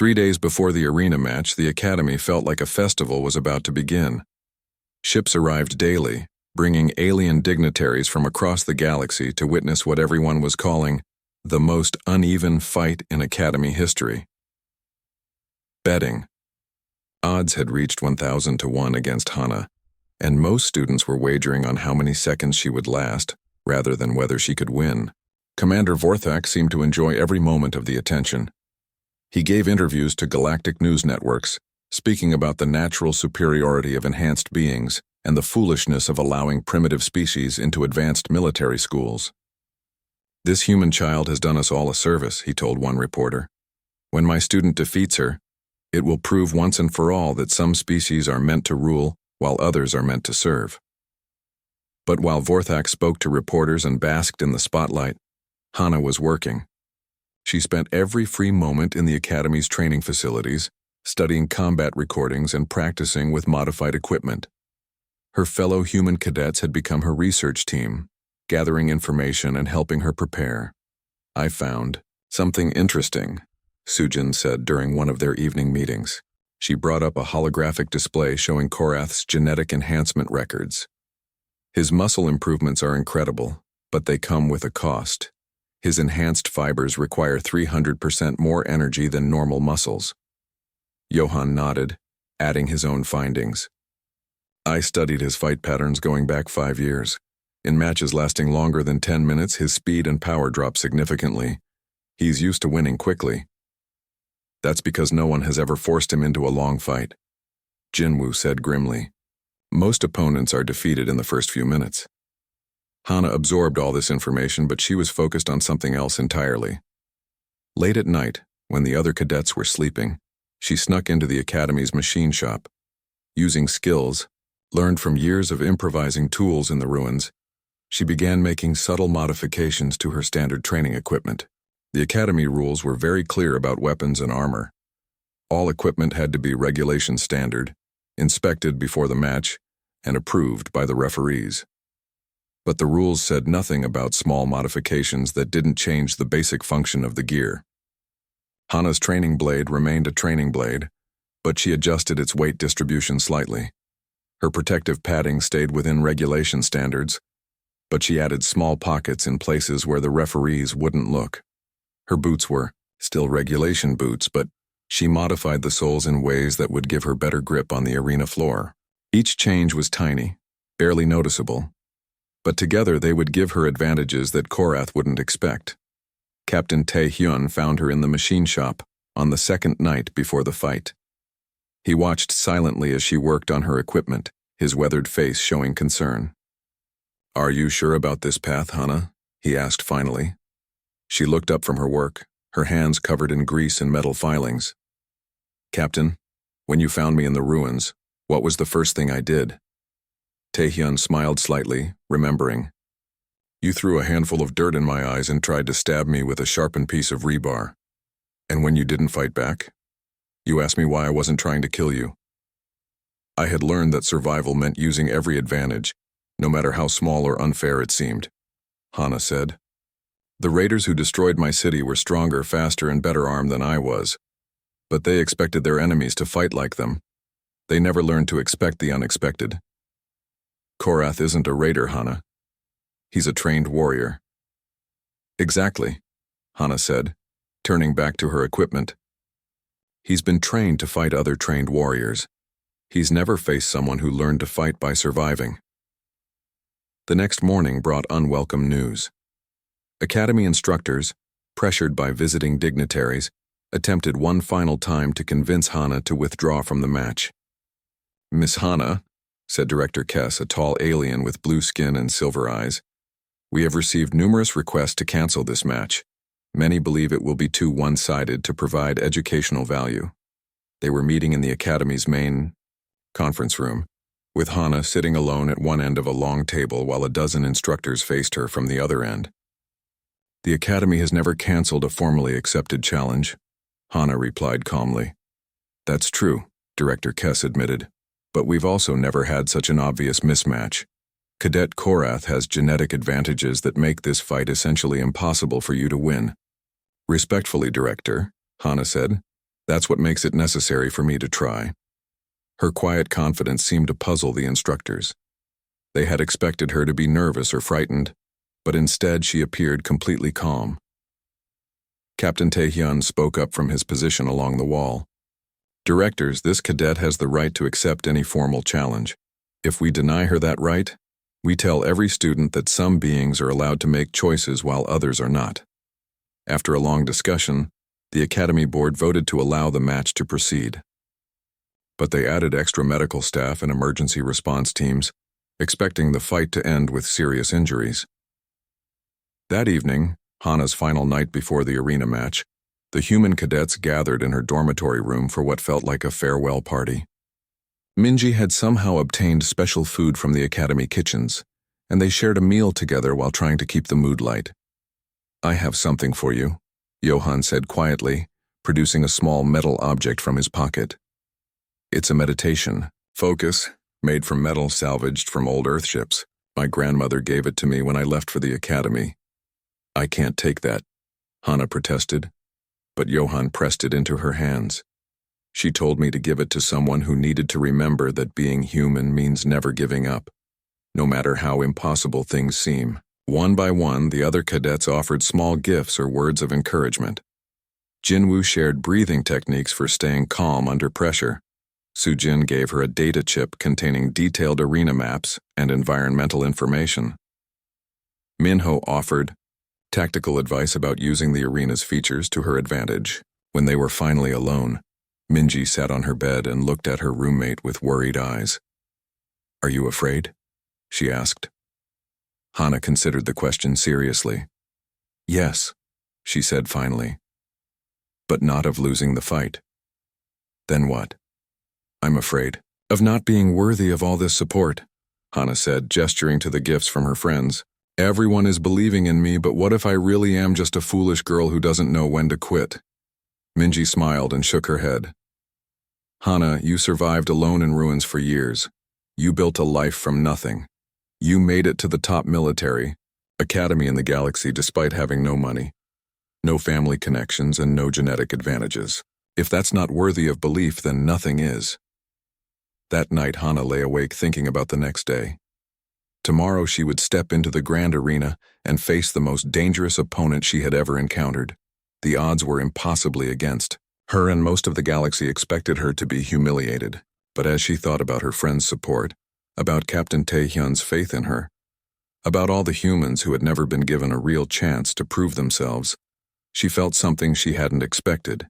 3 days before the arena match, the academy felt like a festival was about to begin. Ships arrived daily, bringing alien dignitaries from across the galaxy to witness what everyone was calling the most uneven fight in academy history. Betting. Odds had reached 1,000 to 1 against Hana, and most students were wagering on how many seconds she would last, rather than whether she could win. Commander Vorthak seemed to enjoy every moment of the attention. He gave interviews to galactic news networks, speaking about the natural superiority of enhanced beings and the foolishness of allowing primitive species into advanced military schools. "This human child has done us all a service," he told one reporter. "When my student defeats her, it will prove once and for all that some species are meant to rule while others are meant to serve." But while Vorthak spoke to reporters and basked in the spotlight, Hana was working. She spent every free moment in the Academy's training facilities, studying combat recordings and practicing with modified equipment. Her fellow human cadets had become her research team, gathering information and helping her prepare. "I found something interesting," Sujin said during one of their evening meetings. She brought up a holographic display showing Korath's genetic enhancement records. "His muscle improvements are incredible, but they come with a cost. His enhanced fibers require 300% more energy than normal muscles." Johann nodded, adding his own findings. "I studied his fight patterns going back 5 years. In matches lasting longer than 10 minutes, his speed and power drop significantly. He's used to winning quickly. That's because no one has ever forced him into a long fight," Jinwoo said grimly. "Most opponents are defeated in the first few minutes." Hana absorbed all this information, but she was focused on something else entirely. Late at night, when the other cadets were sleeping, she snuck into the Academy's machine shop. Using skills, learned from years of improvising tools in the ruins, she began making subtle modifications to her standard training equipment. The Academy rules were very clear about weapons and armor. All equipment had to be regulation standard, inspected before the match, and approved by the referees. But the rules said nothing about small modifications that didn't change the basic function of the gear. Hana's training blade remained a training blade, but she adjusted its weight distribution slightly. Her protective padding stayed within regulation standards, but she added small pockets in places where the referees wouldn't look. Her boots were still regulation boots, but she modified the soles in ways that would give her better grip on the arena floor. Each change was tiny, barely noticeable, but together they would give her advantages that Korath wouldn't expect. Captain Tae-hyun found her in the machine shop on the second night before the fight. He watched silently as she worked on her equipment, his weathered face showing concern. "Are you sure about this path, Hana?" he asked finally. She looked up from her work, her hands covered in grease and metal filings. "Captain, when you found me in the ruins, what was the first thing I did?" Tae-hyun smiled slightly, remembering. "You threw a handful of dirt in my eyes and tried to stab me with a sharpened piece of rebar. And when you didn't fight back, you asked me why I wasn't trying to kill you. I had learned that survival meant using every advantage, no matter how small or unfair it seemed," Hana said. "The raiders who destroyed my city were stronger, faster, and better armed than I was, but they expected their enemies to fight like them. They never learned to expect the unexpected. Korath isn't a raider, Hana. He's a trained warrior." "Exactly," Hana said, turning back to her equipment. "He's been trained to fight other trained warriors. He's never faced someone who learned to fight by surviving." The next morning brought unwelcome news. Academy instructors, pressured by visiting dignitaries, attempted one final time to convince Hana to withdraw from the match. "Miss Hana," said Director Kess, a tall alien with blue skin and silver eyes, "we have received numerous requests to cancel this match. Many believe it will be too one-sided to provide educational value." They were meeting in the Academy's main conference room, with Hana sitting alone at one end of a long table while a dozen instructors faced her from the other end. "The Academy has never canceled a formally accepted challenge," Hana replied calmly. "That's true," Director Kess admitted, "but we've also never had such an obvious mismatch. Cadet Korath has genetic advantages that make this fight essentially impossible for you to win." "Respectfully, Director," Hana said, That's what makes it necessary for me to try." Her quiet confidence seemed to puzzle the instructors. They had expected her to be nervous or frightened, but instead she appeared completely calm. Captain Taehyun spoke up from his position along the wall. "Directors, this cadet has the right to accept any formal challenge. If we deny her that right, we tell every student that some beings are allowed to make choices while others are not." After a long discussion, the Academy Board voted to allow the match to proceed. But they added extra medical staff and emergency response teams, expecting the fight to end with serious injuries. That evening, Hana's final night before the arena match, the human cadets gathered in her dormitory room for what felt like a farewell party. Minji had somehow obtained special food from the academy kitchens, and they shared a meal together while trying to keep the mood light. "I have something for you," Johan said quietly, producing a small metal object from his pocket. "It's a meditation. Focus, made from metal salvaged from old Earthships. My grandmother gave it to me when I left for the academy." "I can't take that," Hana protested, but Johan pressed it into her hands. "She told me to give it to someone who needed to remember that being human means never giving up, no matter how impossible things seem." One by one, the other cadets offered small gifts or words of encouragement. Jinwoo shared breathing techniques for staying calm under pressure. Sujin gave her a data chip containing detailed arena maps and environmental information. Minho offered tactical advice about using the arena's features to her advantage. When they were finally alone, Minji sat on her bed and looked at her roommate with worried eyes. "Are you afraid?" she asked. Hana considered the question seriously. "Yes," she said finally. "But not of losing the fight." "Then what?" "I'm afraid of not being worthy of all this support," Hana said, gesturing to the gifts from her friends. "Everyone is believing in me, but what if I really am just a foolish girl who doesn't know when to quit?" Minji smiled and shook her head. "Hana, you survived alone in ruins for years. You built a life from nothing. You made it to the top military academy in the galaxy despite having no money, no family connections, and no genetic advantages. If that's not worthy of belief, then nothing is." That night, Hana lay awake thinking about the next day. Tomorrow she would step into the grand arena and face the most dangerous opponent she had ever encountered. The odds were impossibly against her, and most of the galaxy expected her to be humiliated. But as she thought about her friend's support, about Captain Taehyun's faith in her, about all the humans who had never been given a real chance to prove themselves, she felt something she hadn't expected.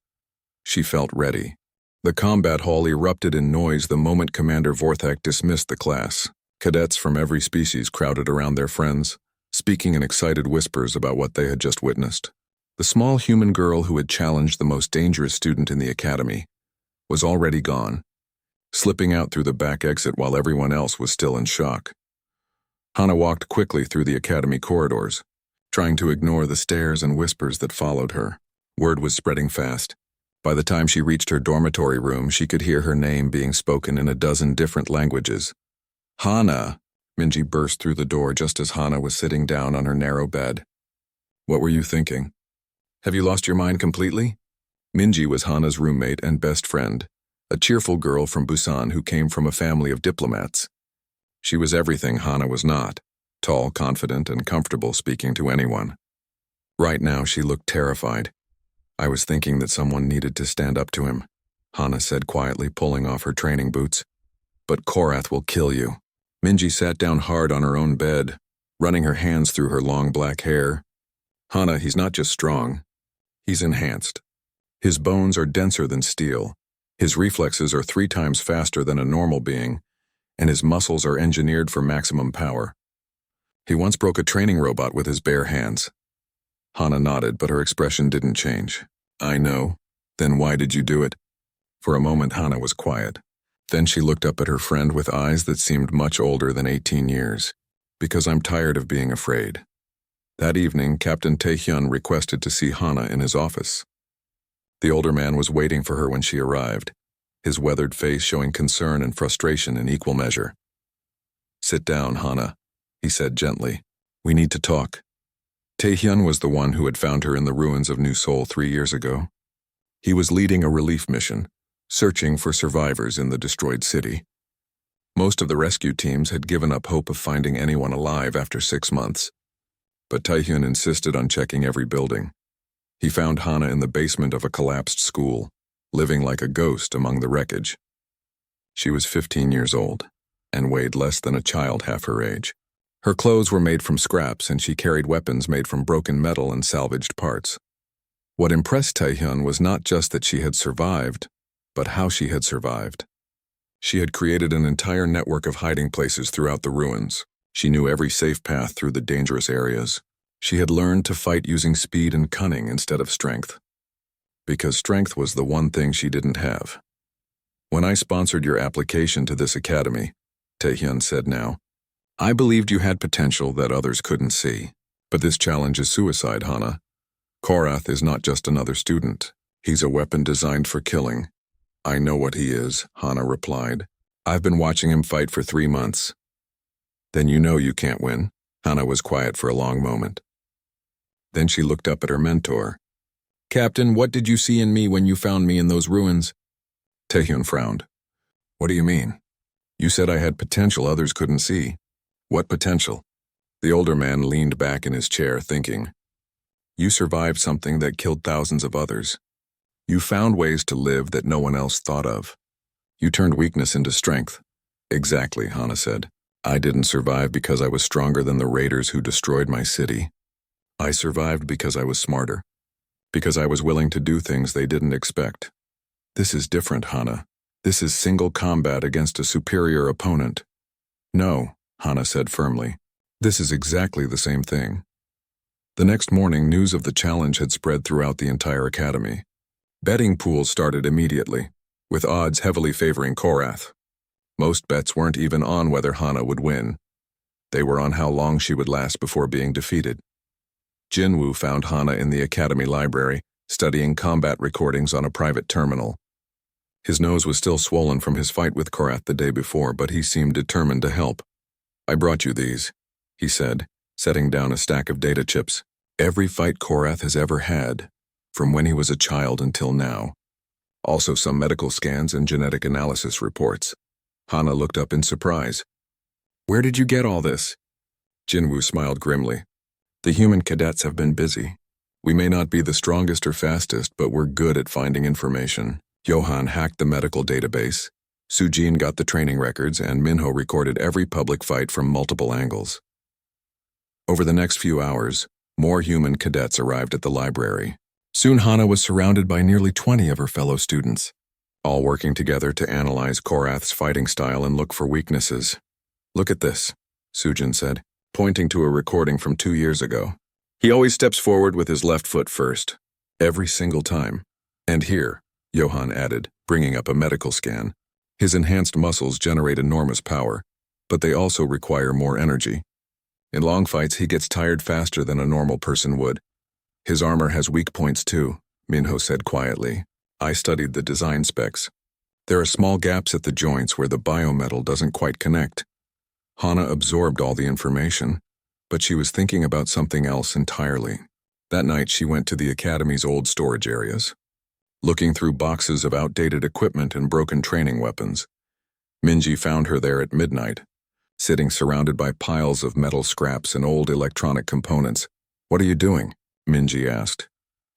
She felt ready. The combat hall erupted in noise the moment Commander Vorthak dismissed the class. Cadets from every species crowded around their friends, speaking in excited whispers about what they had just witnessed. The small human girl who had challenged the most dangerous student in the academy was already gone, slipping out through the back exit while everyone else was still in shock. Hana walked quickly through the academy corridors, trying to ignore the stares and whispers that followed her. Word was spreading fast. By the time she reached her dormitory room, she could hear her name being spoken in a dozen different languages. "Hana!" Minji burst through the door just as Hana was sitting down on her narrow bed. "What were you thinking? Have you lost your mind completely?" Minji was Hana's roommate and best friend, a cheerful girl from Busan who came from a family of diplomats. She was everything Hana was not, tall, confident, and comfortable speaking to anyone. Right now she looked terrified. "I was thinking that someone needed to stand up to him," Hana said quietly, pulling off her training boots. "But Korath will kill you." Minji sat down hard on her own bed, running her hands through her long black hair. "Hana, he's not just strong. He's enhanced. His bones are denser than steel. His reflexes are 3 times faster than a normal being, and his muscles are engineered for maximum power. He once broke a training robot with his bare hands." Hana nodded, but her expression didn't change. "I know. Then why did you do it?" For a moment, Hana was quiet. Then she looked up at her friend with eyes that seemed much older than 18 years. "Because I'm tired of being afraid." That evening, Captain Taehyun requested to see Hana in his office. The older man was waiting for her when she arrived, his weathered face showing concern and frustration in equal measure. "Sit down, Hana," he said gently. "We need to talk." Taehyun was the one who had found her in the ruins of New Seoul 3 years ago. He was leading a relief mission, searching for survivors in the destroyed city. Most of the rescue teams had given up hope of finding anyone alive after 6 months, but Taehyun insisted on checking every building. He found Hana in the basement of a collapsed school, living like a ghost among the wreckage. She was 15 years old and weighed less than a child half her age. Her clothes were made from scraps and she carried weapons made from broken metal and salvaged parts. What impressed Taehyun was not just that she had survived, but how she had survived. She had created an entire network of hiding places throughout the ruins. She knew every safe path through the dangerous areas. She had learned to fight using speed and cunning instead of strength. Because strength was the one thing she didn't have. When I sponsored your application to this academy, Taehyun said now, I believed you had potential that others couldn't see. But this challenge is suicide, Hana. Korath is not just another student. He's a weapon designed for killing. I know what he is, Hana replied. I've been watching him fight for 3 months. Then you know you can't win. Hana was quiet for a long moment. Then she looked up at her mentor. Captain, what did you see in me when you found me in those ruins? Taehyun frowned. What do you mean? You said I had potential others couldn't see. What potential? The older man leaned back in his chair, thinking. You survived something that killed thousands of others. You found ways to live that no one else thought of. You turned weakness into strength. Exactly, Hana said. I didn't survive because I was stronger than the raiders who destroyed my city. I survived because I was smarter. Because I was willing to do things they didn't expect. This is different, Hana. This is single combat against a superior opponent. No, Hana said firmly. This is exactly the same thing. The next morning, news of the challenge had spread throughout the entire academy. Betting pools started immediately, with odds heavily favoring Korath. Most bets weren't even on whether Hana would win. They were on how long she would last before being defeated. Jinwoo found Hana in the academy library, studying combat recordings on a private terminal. His nose was still swollen from his fight with Korath the day before, but he seemed determined to help. I brought you these, he said, setting down a stack of data chips. Every fight Korath has ever had, from when he was a child until now. Also some medical scans and genetic analysis reports. Hana looked up in surprise. Where did you get all this? Jinwoo smiled grimly. The human cadets have been busy. We may not be the strongest or fastest, but we're good at finding information. Johan hacked the medical database. Sujin got the training records, and Minho recorded every public fight from multiple angles. Over the next few hours, more human cadets arrived at the library. Soon Hana was surrounded by nearly 20 of her fellow students, all working together to analyze Korath's fighting style and look for weaknesses. Look at this, Sujin said, pointing to a recording from 2 years ago. He always steps forward with his left foot first, every single time. And here, Johan added, bringing up a medical scan. His enhanced muscles generate enormous power, but they also require more energy. In long fights, he gets tired faster than a normal person would. His armor has weak points too, Minho said quietly. I studied the design specs. There are small gaps at the joints where the biometal doesn't quite connect. Hana absorbed all the information, but she was thinking about something else entirely. That night, she went to the academy's old storage areas. Looking through boxes of outdated equipment and broken training weapons, Minji found her there at midnight, sitting surrounded by piles of metal scraps and old electronic components. What are you doing? Minji asked.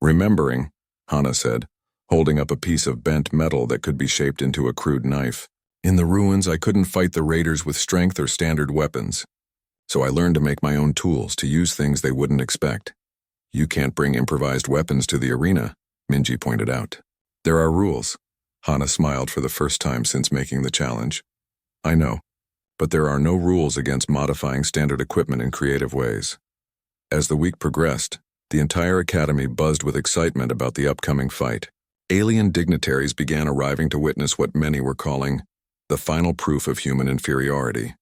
Remembering, Hana said, holding up a piece of bent metal that could be shaped into a crude knife. In the ruins, I couldn't fight the raiders with strength or standard weapons, so I learned to make my own tools to use things they wouldn't expect. You can't bring improvised weapons to the arena, Minji pointed out. There are rules. Hana smiled for the first time since making the challenge. I know, but there are no rules against modifying standard equipment in creative ways. As the week progressed, the entire academy buzzed with excitement about the upcoming fight. Alien dignitaries began arriving to witness what many were calling the final proof of human inferiority.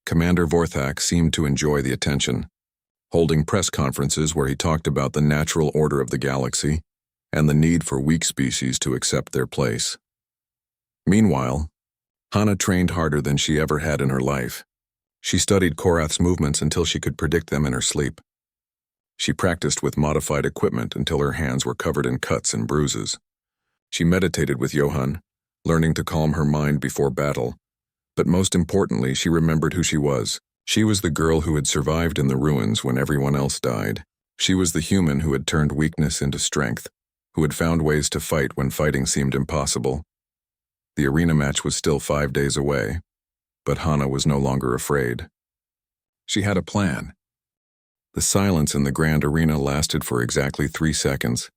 Commander Vorthak seemed to enjoy the attention, holding press conferences where he talked about the natural order of the galaxy and the need for weak species to accept their place. Meanwhile, Hana trained harder than she ever had in her life. She studied Korath's movements until she could predict them in her sleep. She practiced with modified equipment until her hands were covered in cuts and bruises. She meditated with Johann, learning to calm her mind before battle. But most importantly, she remembered who she was. She was the girl who had survived in the ruins when everyone else died. She was the human who had turned weakness into strength, who had found ways to fight when fighting seemed impossible. The arena match was still 5 days away, but Hana was no longer afraid. She had a plan. The silence in the grand arena lasted for exactly 3 seconds.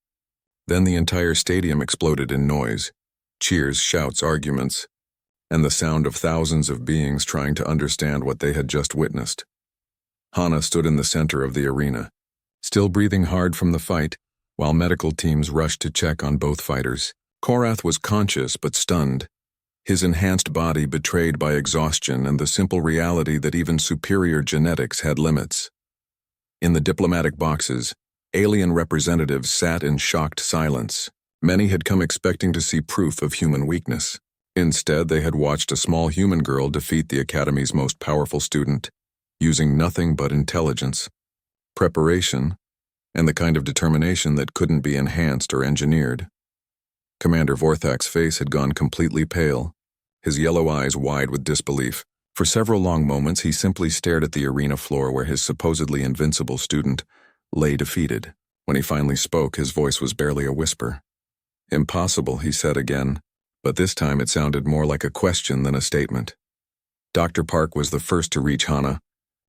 Then the entire stadium exploded in noise, cheers, shouts, arguments, and the sound of thousands of beings trying to understand what they had just witnessed. Hana stood in the center of the arena, still breathing hard from the fight, while medical teams rushed to check on both fighters. Korath was conscious but stunned, his enhanced body betrayed by exhaustion and the simple reality that even superior genetics had limits. In the diplomatic boxes, alien representatives sat in shocked silence. Many had come expecting to see proof of human weakness. Instead, they had watched a small human girl defeat the Academy's most powerful student, using nothing but intelligence, preparation, and the kind of determination that couldn't be enhanced or engineered. Commander Vorthak's face had gone completely pale, his yellow eyes wide with disbelief. For several long moments, he simply stared at the arena floor where his supposedly invincible student lay defeated. When he finally spoke, his voice was barely a whisper. "Impossible," he said again, but this time it sounded more like a question than a statement. Dr. Park was the first to reach Hana,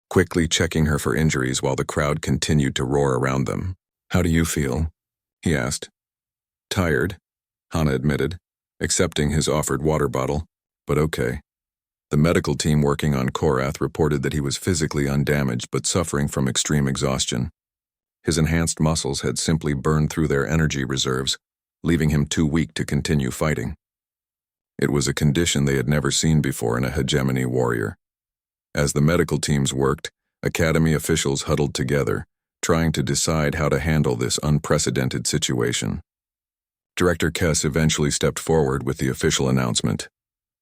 quickly checking her for injuries while the crowd continued to roar around them. "How do you feel?" he asked. "Tired," Hana admitted, accepting his offered water bottle, "but okay." The medical team working on Korath reported that he was physically undamaged but suffering from extreme exhaustion. His enhanced muscles had simply burned through their energy reserves, leaving him too weak to continue fighting. It was a condition they had never seen before in a hegemony warrior. As the medical teams worked, Academy officials huddled together, trying to decide how to handle this unprecedented situation. Director Kess eventually stepped forward with the official announcement.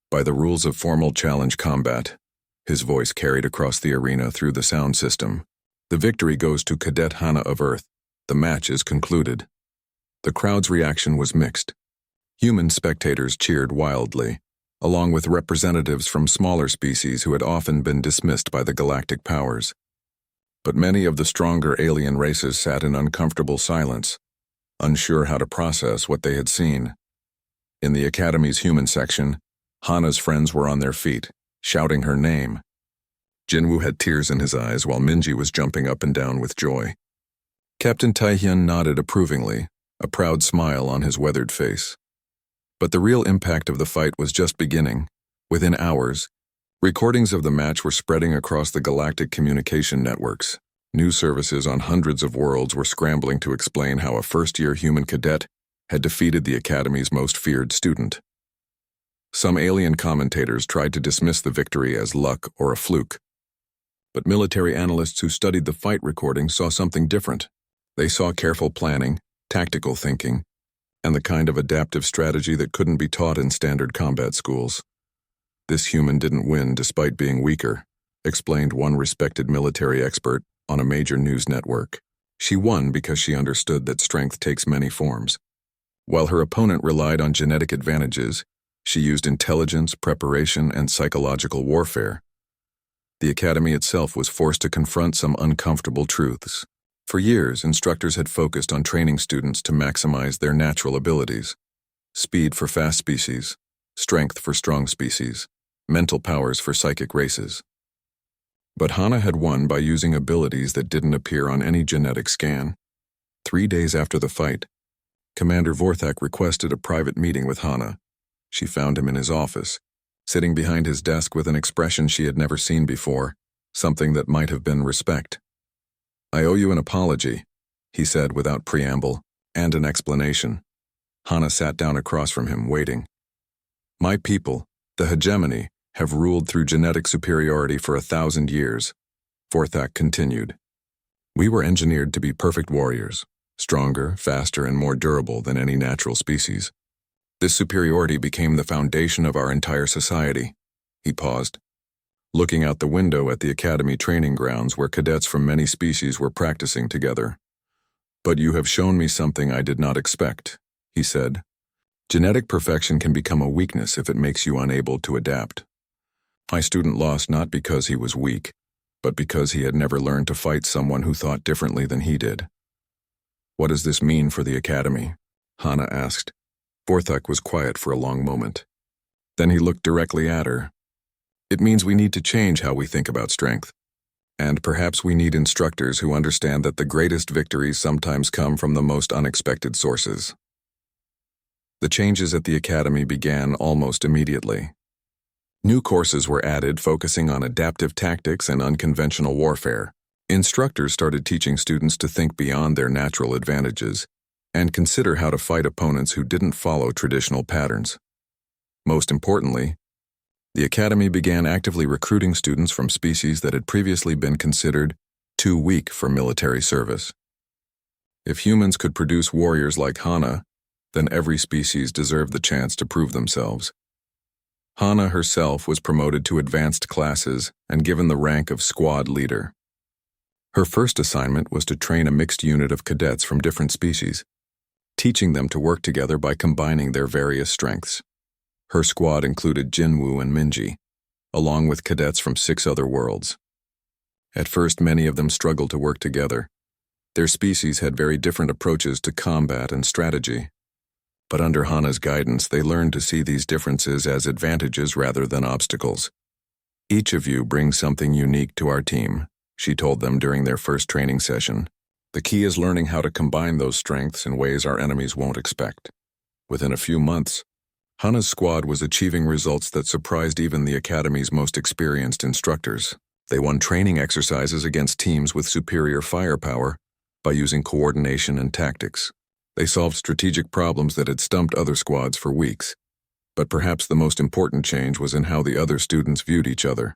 By the rules of formal challenge combat, his voice carried across the arena through the sound system. "The victory goes to Cadet Hana of Earth. The match is concluded." The crowd's reaction was mixed. Human spectators cheered wildly, along with representatives from smaller species who had often been dismissed by the galactic powers. But many of the stronger alien races sat in uncomfortable silence, unsure how to process what they had seen. In the Academy's human section, Hana's friends were on their feet, shouting her name. Jinwoo had tears in his eyes while Minji was jumping up and down with joy. Captain Taihyun nodded approvingly, a proud smile on his weathered face. But the real impact of the fight was just beginning. Within hours, recordings of the match were spreading across the galactic communication networks. News services on hundreds of worlds were scrambling to explain how a first-year human cadet had defeated the Academy's most feared student. Some alien commentators tried to dismiss the victory as luck or a fluke. But military analysts who studied the fight recording saw something different. They saw careful planning, tactical thinking, and the kind of adaptive strategy that couldn't be taught in standard combat schools. "This human didn't win despite being weaker," explained one respected military expert on a major news network. "She won because she understood that strength takes many forms. While her opponent relied on genetic advantages, she used intelligence, preparation, and psychological warfare." The Academy itself was forced to confront some uncomfortable truths. For years, instructors had focused on training students to maximize their natural abilities: speed for fast species, strength for strong species, mental powers for psychic races. But Hana had won by using abilities that didn't appear on any genetic scan. 3 days after the fight, Commander Vorthak requested a private meeting with Hana. She found him in his office, sitting behind his desk with an expression she had never seen before, something that might have been respect. "I owe you an apology," he said without preamble, and an explanation. Hana sat down across from him, waiting. "My people, the hegemony, have ruled through genetic superiority for 1,000 years, Vorthak continued. "We were engineered to be perfect warriors, stronger, faster, and more durable than any natural species. This superiority became the foundation of our entire society." He paused. looking out the window at the academy training grounds where cadets from many species were practicing together. "But you have shown me something I did not expect," he said. "Genetic perfection can become a weakness if it makes you unable to adapt." My student lost not because he was weak, but because he had never learned to fight someone who thought differently than he did. "What does this mean for the academy?" Hana asked. Vorthak was quiet for a long moment. Then he looked directly at her. "It means we need to change how we think about strength. And perhaps we need instructors who understand that the greatest victories sometimes come from the most unexpected sources." The changes at the academy began almost immediately. New courses were added focusing on adaptive tactics and unconventional warfare. Instructors started teaching students to think beyond their natural advantages and consider how to fight opponents who didn't follow traditional patterns. Most importantly, the academy began actively recruiting students from species that had previously been considered too weak for military service. If humans could produce warriors like Hana, then every species deserved the chance to prove themselves. Hana herself was promoted to advanced classes and given the rank of squad leader. Her first assignment was to train a mixed unit of cadets from different species, teaching them to work together by combining their various strengths. Her squad included Jinwoo and Minji, along with cadets from 6 other worlds. At first, many of them struggled to work together. Their species had very different approaches to combat and strategy. But under Hana's guidance, they learned to see these differences as advantages rather than obstacles. "Each of you brings something unique to our team," she told them during their first training session. "The key is learning how to combine those strengths in ways our enemies won't expect." Within a few months, Hana's squad was achieving results that surprised even the academy's most experienced instructors. They won training exercises against teams with superior firepower by using coordination and tactics. They solved strategic problems that had stumped other squads for weeks. But perhaps the most important change was in how the other students viewed each other.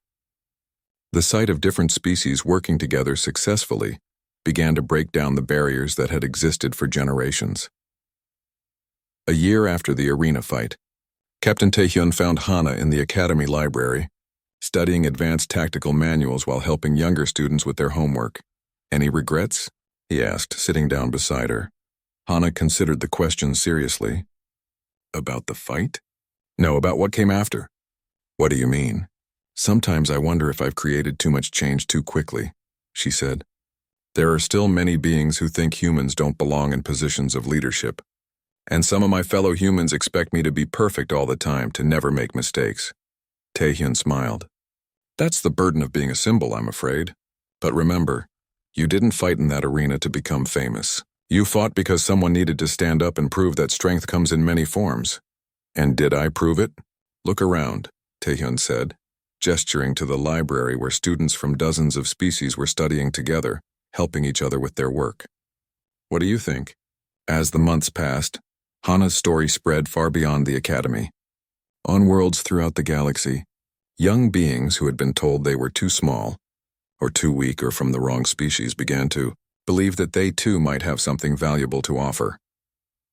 The sight of different species working together successfully began to break down the barriers that had existed for generations. A year after the arena fight, Captain Taehyun found Hana in the academy library, studying advanced tactical manuals while helping younger students with their homework. "Any regrets?" he asked, sitting down beside her. Hana considered the question seriously. "About the fight?" "No, about what came after." "What do you mean?" "Sometimes I wonder if I've created too much change too quickly," she said. "There are still many beings who think humans don't belong in positions of leadership. And some of my fellow humans expect me to be perfect all the time, to never make mistakes." Taehyun smiled. "That's the burden of being a symbol, I'm afraid. But remember, you didn't fight in that arena to become famous. You fought because someone needed to stand up and prove that strength comes in many forms. And did I prove it?" "Look around," Taehyun said, gesturing to the library where students from dozens of species were studying together, helping each other with their work. "What do you think?" As the months passed, Hana's story spread far beyond the academy. On worlds throughout the galaxy, young beings who had been told they were too small, or too weak, or from the wrong species began to believe that they too might have something valuable to offer.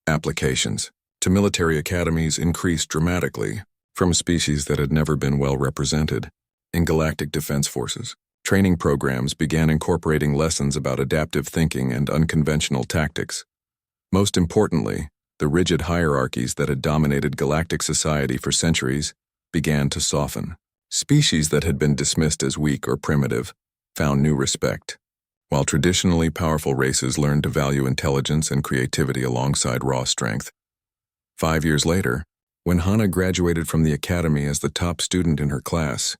Applications to military academies increased dramatically from species that had never been well represented. In galactic defense forces, training programs began incorporating lessons about adaptive thinking and unconventional tactics. Most importantly, the rigid hierarchies that had dominated galactic society for centuries began to soften. Species that had been dismissed as weak or primitive found new respect, while traditionally powerful races learned to value intelligence and creativity alongside raw strength. 5 years later, when Hana graduated from the academy as the top student in her class,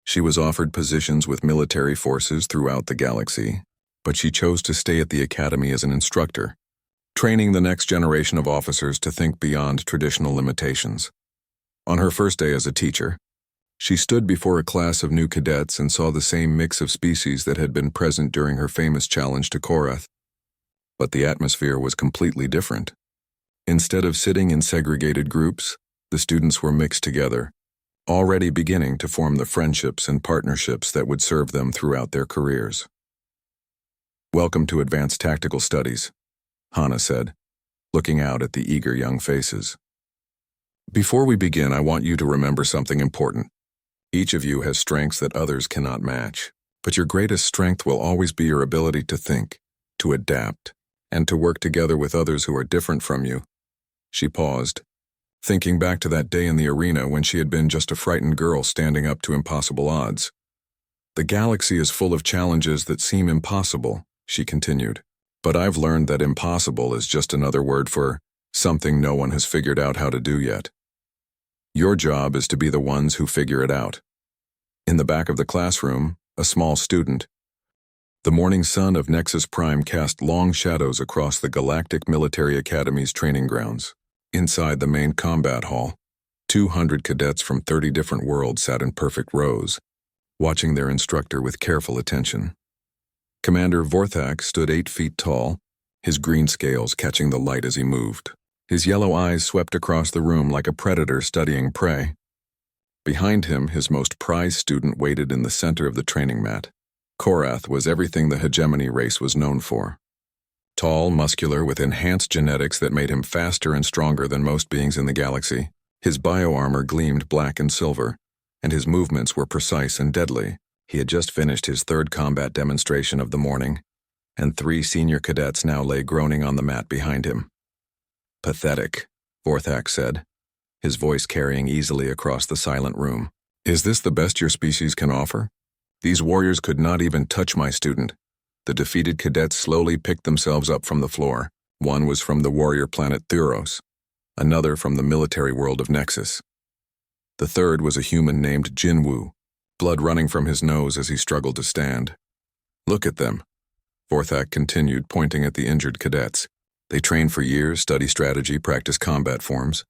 she was offered positions with military forces throughout the galaxy, but she chose to stay at the academy as an instructor, training the next generation of officers to think beyond traditional limitations. On her first day as a teacher, she stood before a class of new cadets and saw the same mix of species that had been present during her famous challenge to Korath. But the atmosphere was completely different. Instead of sitting in segregated groups, the students were mixed together, already beginning to form the friendships and partnerships that would serve them throughout their careers. "Welcome to Advanced Tactical Studies," Hana said, looking out at the eager young faces. "Before we begin, I want you to remember something important. Each of you has strengths that others cannot match. But your greatest strength will always be your ability to think, to adapt, and to work together with others who are different from you. She paused, thinking back to that day in the arena when she had been just a frightened girl standing up to impossible odds. The galaxy is full of challenges that seem impossible, she continued. But I've learned that impossible is just another word for something no one has figured out how to do yet. Your job is to be the ones who figure it out. In the back of the classroom, a small student. The morning sun of Nexus Prime cast long shadows across the Galactic Military Academy's training grounds. Inside the main combat hall, 200 cadets from 30 different worlds sat in perfect rows, watching their instructor with careful attention. Commander Vorthak stood 8 feet tall, his green scales catching the light as he moved. His yellow eyes swept across the room like a predator studying prey. Behind him, his most prized student waited in the center of the training mat. Korath was everything the hegemony race was known for. Tall, muscular, with enhanced genetics that made him faster and stronger than most beings in the galaxy. His bioarmor gleamed black and silver, and his movements were precise and deadly. He had just finished his 3rd combat demonstration of the morning, and 3 senior cadets now lay groaning on the mat behind him. Pathetic, Vorthak said, his voice carrying easily across the silent room. Is this the best your species can offer? These warriors could not even touch my student. The defeated cadets slowly picked themselves up from the floor. One was from the warrior planet Thuros, another from the military world of Nexus. The third was a human named Jinwu, blood running from his nose as he struggled to stand. Look at them, Vorthak continued, pointing at the injured cadets. They train for years, study strategy, practice combat forms.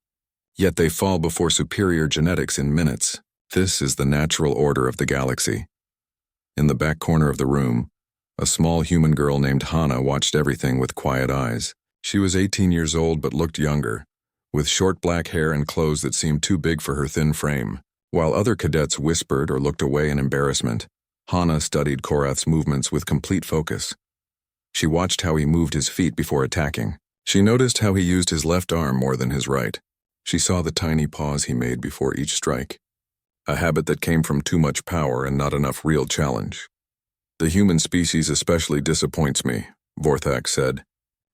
Yet they fall before superior genetics in minutes. This is the natural order of the galaxy. In the back corner of the room, a small human girl named Hana watched everything with quiet eyes. She was 18 years old but looked younger, with short black hair and clothes that seemed too big for her thin frame. While other cadets whispered or looked away in embarrassment, Hana studied Korath's movements with complete focus. She watched how he moved his feet before attacking. She noticed how he used his left arm more than his right. She saw the tiny pause he made before each strike, a habit that came from too much power and not enough real challenge. The human species especially disappoints me, Vorthak said,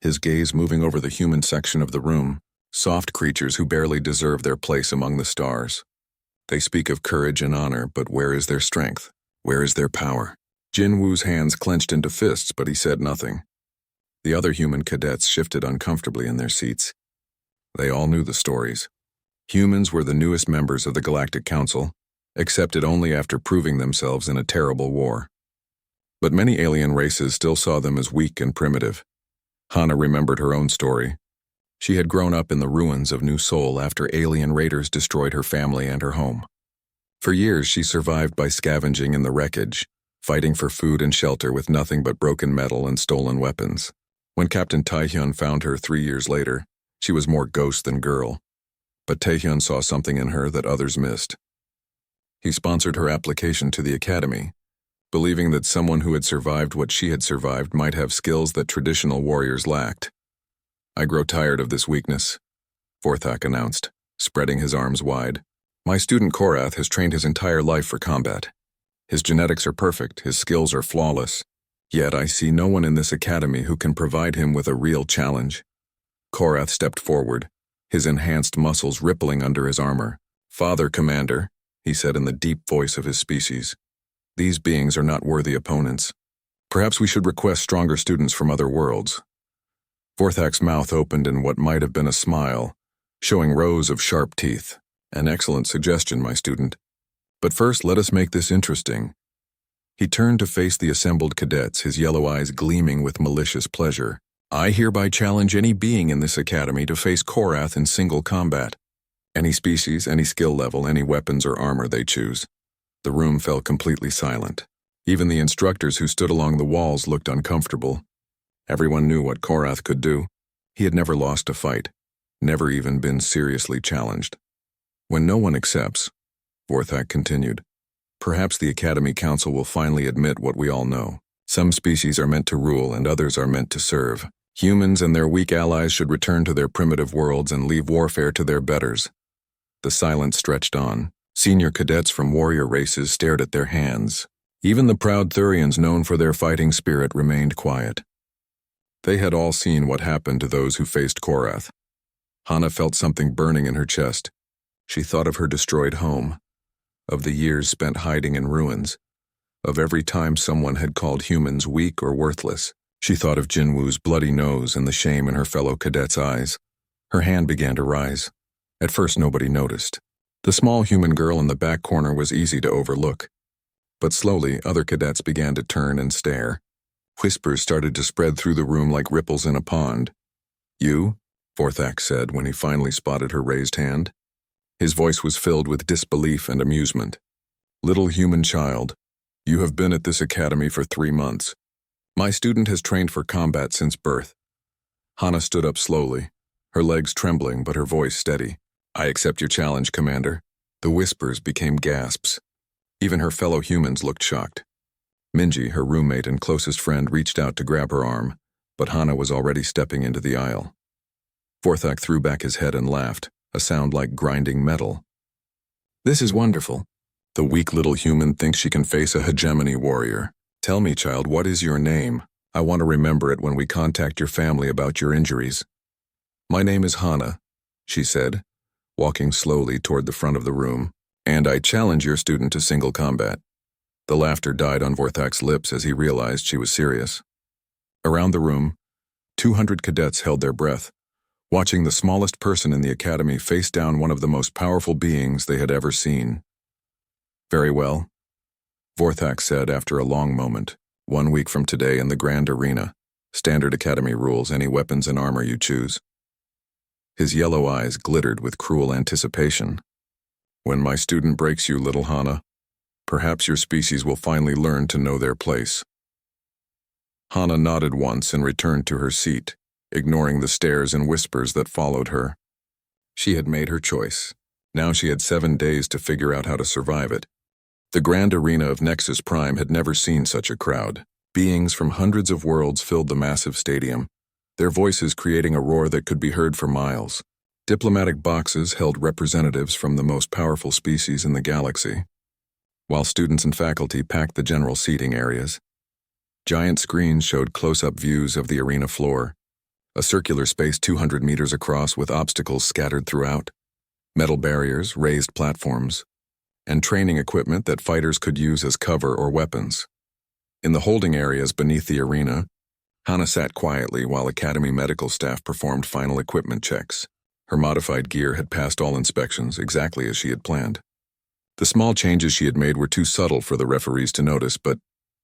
his gaze moving over the human section of the room, soft creatures who barely deserve their place among the stars. They speak of courage and honor, but where is their strength? Where is their power? Jinwu's hands clenched into fists, but he said nothing. The other human cadets shifted uncomfortably in their seats. They all knew the stories. Humans were the newest members of the Galactic Council, accepted only after proving themselves in a terrible war. But many alien races still saw them as weak and primitive. Hana remembered her own story. She had grown up in the ruins of New Sol after alien raiders destroyed her family and her home. For years, she survived by scavenging in the wreckage, fighting for food and shelter with nothing but broken metal and stolen weapons. When Captain Taehyun found her 3 years later, she was more ghost than girl. But Taehyun saw something in her that others missed. He sponsored her application to the academy, believing that someone who had survived what she had survived might have skills that traditional warriors lacked. I grow tired of this weakness, Vorthak announced, spreading his arms wide. My student Korath has trained his entire life for combat. His genetics are perfect, his skills are flawless. Yet I see no one in this academy who can provide him with a real challenge. Korath stepped forward, his enhanced muscles rippling under his armor. Father Commander, he said in the deep voice of his species, these beings are not worthy opponents. Perhaps we should request stronger students from other worlds. Vorthak's mouth opened in what might have been a smile, showing rows of sharp teeth. An excellent suggestion, my student. But first, let us make this interesting. He turned to face the assembled cadets, his yellow eyes gleaming with malicious pleasure. I hereby challenge any being in this academy to face Korath in single combat. Any species, any skill level, any weapons or armor they choose. The room fell completely silent. Even the instructors who stood along the walls looked uncomfortable. Everyone knew what Korath could do. He had never lost a fight, never even been seriously challenged. When no one accepts, Vorthak continued, perhaps the Academy Council will finally admit what we all know. Some species are meant to rule and others are meant to serve. Humans and their weak allies should return to their primitive worlds and leave warfare to their betters. The silence stretched on, Senior cadets from warrior races stared at their hands. Even the proud Thurians known for their fighting spirit remained quiet. They had all seen what happened to those who faced Korath. Hana felt something burning in her chest. She thought of her destroyed home, of the years spent hiding in ruins, of every time someone had called humans weak or worthless. She thought of Jinwoo's bloody nose and the shame in her fellow cadets' eyes. Her hand began to rise. At first nobody noticed. The small human girl in the back corner was easy to overlook. But slowly, other cadets began to turn and stare. Whispers started to spread through the room like ripples in a pond. "You?" Vorthak said when he finally spotted her raised hand. His voice was filled with disbelief and amusement. "Little human child, you have been at this academy for 3 months. My student has trained for combat since birth." Hana stood up slowly, her legs trembling but her voice steady. "I accept your challenge, Commander." The whispers became gasps. Even her fellow humans looked shocked. Minji, her roommate and closest friend, reached out to grab her arm, but Hana was already stepping into the aisle. Vorthak threw back his head and laughed, a sound like grinding metal. "This is wonderful. The weak little human thinks she can face a hegemony warrior. Tell me, child, what is your name? I want to remember it when we contact your family about your injuries." "My name is Hana," she said, walking slowly toward the front of the room, "and I challenge your student to single combat." The laughter died on Vorthak's lips as he realized she was serious. Around the room, 200 cadets held their breath, watching the smallest person in the academy face down one of the most powerful beings they had ever seen. "Very well," Vorthak said after a long moment. "1 week from today in the Grand Arena. Standard Academy rules, any weapons and armor you choose." His yellow eyes glittered with cruel anticipation. "When my student breaks you, little Hana, perhaps your species will finally learn to know their place." Hana nodded once and returned to her seat, ignoring the stares and whispers that followed her. She had made her choice. Now she had 7 days to figure out how to survive it. The Grand Arena of Nexus Prime had never seen such a crowd. Beings from hundreds of worlds filled the massive stadium, their voices creating a roar that could be heard for miles. Diplomatic boxes held representatives from the most powerful species in the galaxy, while students and faculty packed the general seating areas. Giant screens showed close-up views of the arena floor, a circular space 200 meters across with obstacles scattered throughout, metal barriers, raised platforms, and training equipment that fighters could use as cover or weapons. In the holding areas beneath the arena, Hana sat quietly while Academy medical staff performed final equipment checks. Her modified gear had passed all inspections, exactly as she had planned. The small changes she had made were too subtle for the referees to notice, but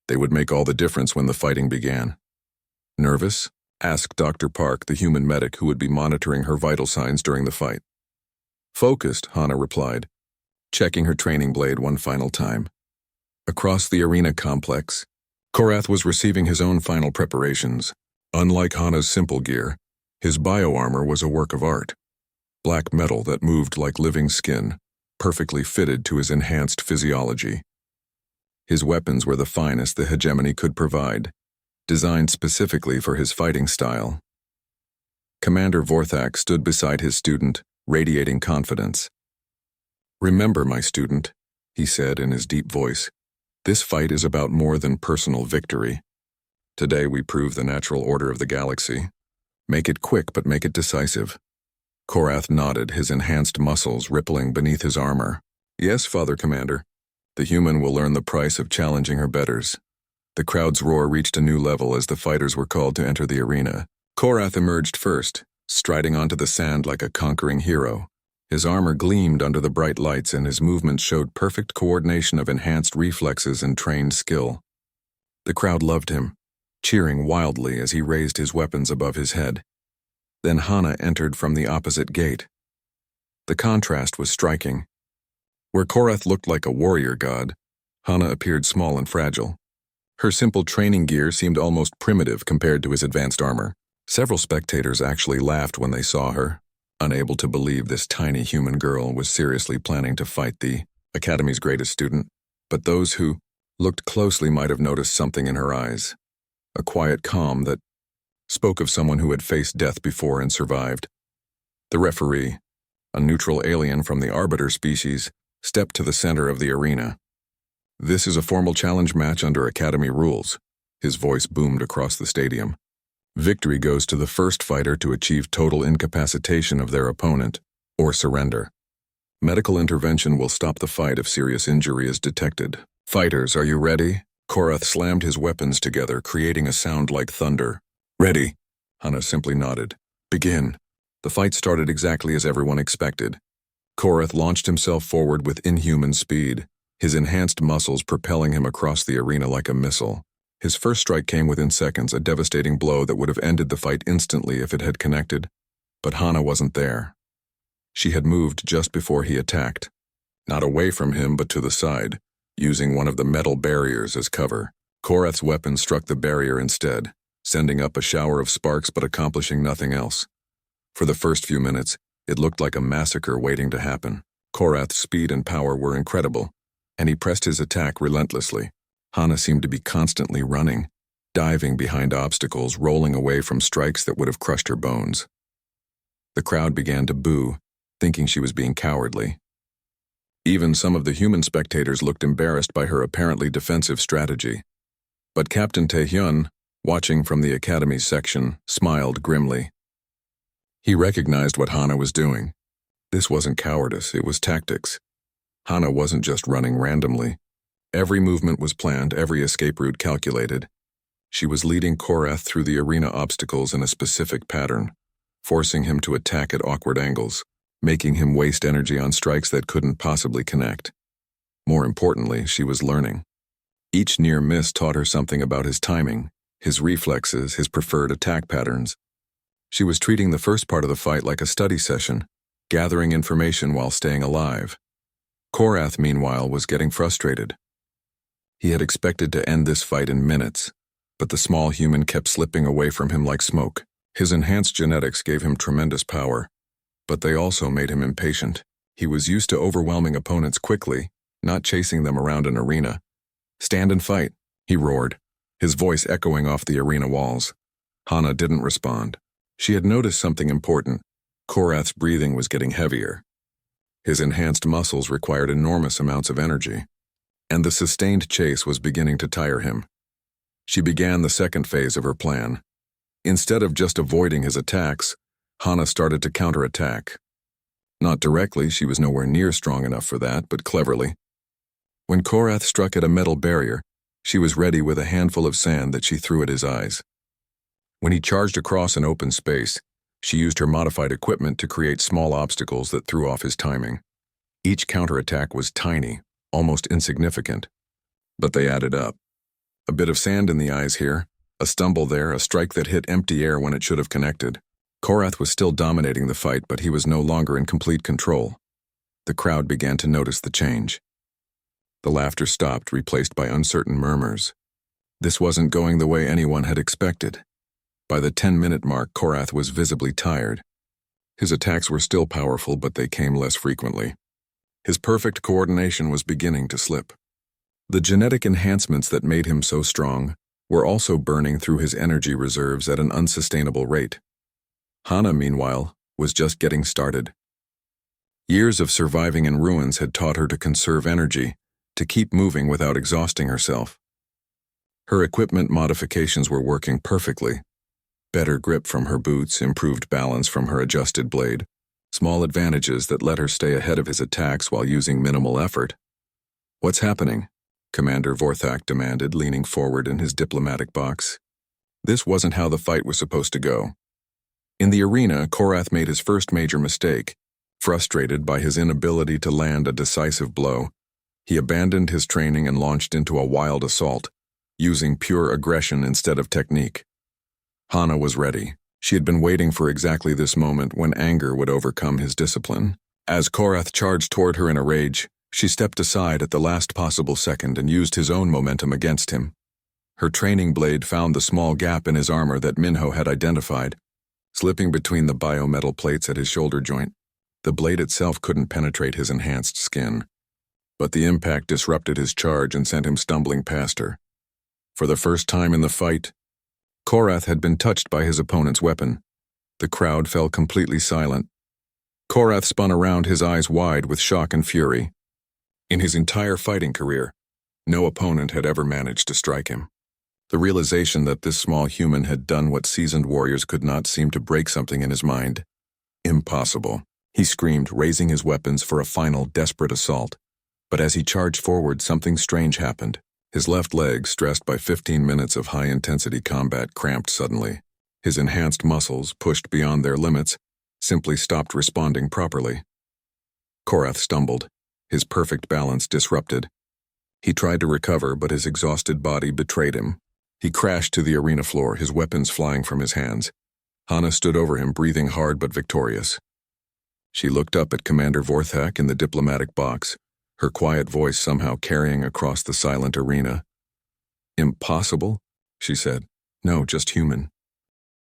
they would make all the difference when the fighting began. "Nervous?" asked Dr. Park, the human medic who would be monitoring her vital signs during the fight. "Focused," Hana replied, checking her training blade one final time. Across the arena complex, Korath was receiving his own final preparations. Unlike Hana's simple gear, his bioarmor was a work of art. Black metal that moved like living skin, perfectly fitted to his enhanced physiology. His weapons were the finest the hegemony could provide, designed specifically for his fighting style. Commander Vorthak stood beside his student, radiating confidence. "Remember, my student," he said in his deep voice, "this fight is about more than personal victory. Today we prove the natural order of the galaxy. Make it quick, but make it decisive." Korath nodded, his enhanced muscles rippling beneath his armor. "Yes, Father Commander. The human will learn the price of challenging her betters." The crowd's roar reached a new level as the fighters were called to enter the arena. Korath emerged first, striding onto the sand like a conquering hero. His armor gleamed under the bright lights and his movements showed perfect coordination of enhanced reflexes and trained skill. The crowd loved him, cheering wildly as he raised his weapons above his head. Then Hana entered from the opposite gate. The contrast was striking. Where Korath looked like a warrior god, Hana appeared small and fragile. Her simple training gear seemed almost primitive compared to his advanced armor. Several spectators actually laughed when they saw her, unable to believe this tiny human girl was seriously planning to fight the Academy's greatest student. But those who looked closely might have noticed something in her eyes, a quiet calm that spoke of someone who had faced death before and survived. The referee, a neutral alien from the Arbiter species, stepped to the center of the arena. "This is a formal challenge match under Academy rules." His voice boomed across the stadium. "Victory goes to the first fighter to achieve total incapacitation of their opponent, or surrender. Medical intervention will stop the fight if serious injury is detected. Fighters, are you ready?" Korath slammed his weapons together, creating a sound like thunder. "Ready." Hana simply nodded. "Begin." The fight started exactly as everyone expected. Korath launched himself forward with inhuman speed, his enhanced muscles propelling him across the arena like a missile. His first strike came within seconds, a devastating blow that would have ended the fight instantly if it had connected. But Hana wasn't there. She had moved just before he attacked. Not away from him, but to the side, using one of the metal barriers as cover. Korath's weapon struck the barrier instead, sending up a shower of sparks but accomplishing nothing else. For the first few minutes, it looked like a massacre waiting to happen. Korath's speed and power were incredible, and he pressed his attack relentlessly. Hana seemed to be constantly running, diving behind obstacles, rolling away from strikes that would have crushed her bones. The crowd began to boo, thinking she was being cowardly. Even some of the human spectators looked embarrassed by her apparently defensive strategy. But Captain Taehyun, watching from the Academy's section, smiled grimly. He recognized what Hana was doing. This wasn't cowardice, it was tactics. Hana wasn't just running randomly. Every movement was planned, every escape route calculated. She was leading Korath through the arena obstacles in a specific pattern, forcing him to attack at awkward angles, making him waste energy on strikes that couldn't possibly connect. More importantly, she was learning. Each near miss taught her something about his timing, his reflexes, his preferred attack patterns. She was treating the first part of the fight like a study session, gathering information while staying alive. Korath, meanwhile, was getting frustrated. He had expected to end this fight in minutes, but the small human kept slipping away from him like smoke. His enhanced genetics gave him tremendous power, but they also made him impatient. He was used to overwhelming opponents quickly, not chasing them around an arena. "Stand and fight," he roared, his voice echoing off the arena walls. Hana didn't respond. She had noticed something important. Korath's breathing was getting heavier. His enhanced muscles required enormous amounts of energy, and the sustained chase was beginning to tire him. She began the second phase of her plan. Instead of just avoiding his attacks, Hana started to counterattack. Not directly, she was nowhere near strong enough for that, but cleverly. When Korath struck at a metal barrier, she was ready with a handful of sand that she threw at his eyes. When he charged across an open space, she used her modified equipment to create small obstacles that threw off his timing. Each counterattack was tiny, almost insignificant, but they added up. A bit of sand in the eyes here, a stumble there, a strike that hit empty air when it should have connected. Korath was still dominating the fight, but he was no longer in complete control. The crowd began to notice the change. The laughter stopped, replaced by uncertain murmurs. This wasn't going the way anyone had expected. By the 10-minute mark, Korath was visibly tired. His attacks were still powerful, but they came less frequently. His perfect coordination was beginning to slip. The genetic enhancements that made him so strong were also burning through his energy reserves at an unsustainable rate. Hana, meanwhile, was just getting started. Years of surviving in ruins had taught her to conserve energy, to keep moving without exhausting herself. Her equipment modifications were working perfectly. Better grip from her boots, improved balance from her adjusted blade, small advantages that let her stay ahead of his attacks while using minimal effort. "What's happening?" Commander Vorthak demanded, leaning forward in his diplomatic box. This wasn't how the fight was supposed to go. In the arena, Korath made his first major mistake. Frustrated by his inability to land a decisive blow, he abandoned his training and launched into a wild assault, using pure aggression instead of technique. Hana was ready. She had been waiting for exactly this moment when anger would overcome his discipline. As Korath charged toward her in a rage, she stepped aside at the last possible second and used his own momentum against him. Her training blade found the small gap in his armor that Minho had identified, slipping between the biometal plates at his shoulder joint. The blade itself couldn't penetrate his enhanced skin, but the impact disrupted his charge and sent him stumbling past her. For the first time in the fight, Korath had been touched by his opponent's weapon. The crowd fell completely silent. Korath spun around, his eyes wide with shock and fury. In his entire fighting career, no opponent had ever managed to strike him. The realization that this small human had done what seasoned warriors could not seemed to break something in his mind. Impossible, he screamed, raising his weapons for a final, desperate assault. But as he charged forward, something strange happened. His left leg, stressed by 15 minutes of high-intensity combat, cramped suddenly. His enhanced muscles, pushed beyond their limits, simply stopped responding properly. Korath stumbled, his perfect balance disrupted. He tried to recover, but his exhausted body betrayed him. He crashed to the arena floor, his weapons flying from his hands. Hana stood over him, breathing hard but victorious. She looked up at Commander Vorthak in the diplomatic box, her quiet voice somehow carrying across the silent arena. "Impossible?" she said. "No, just human."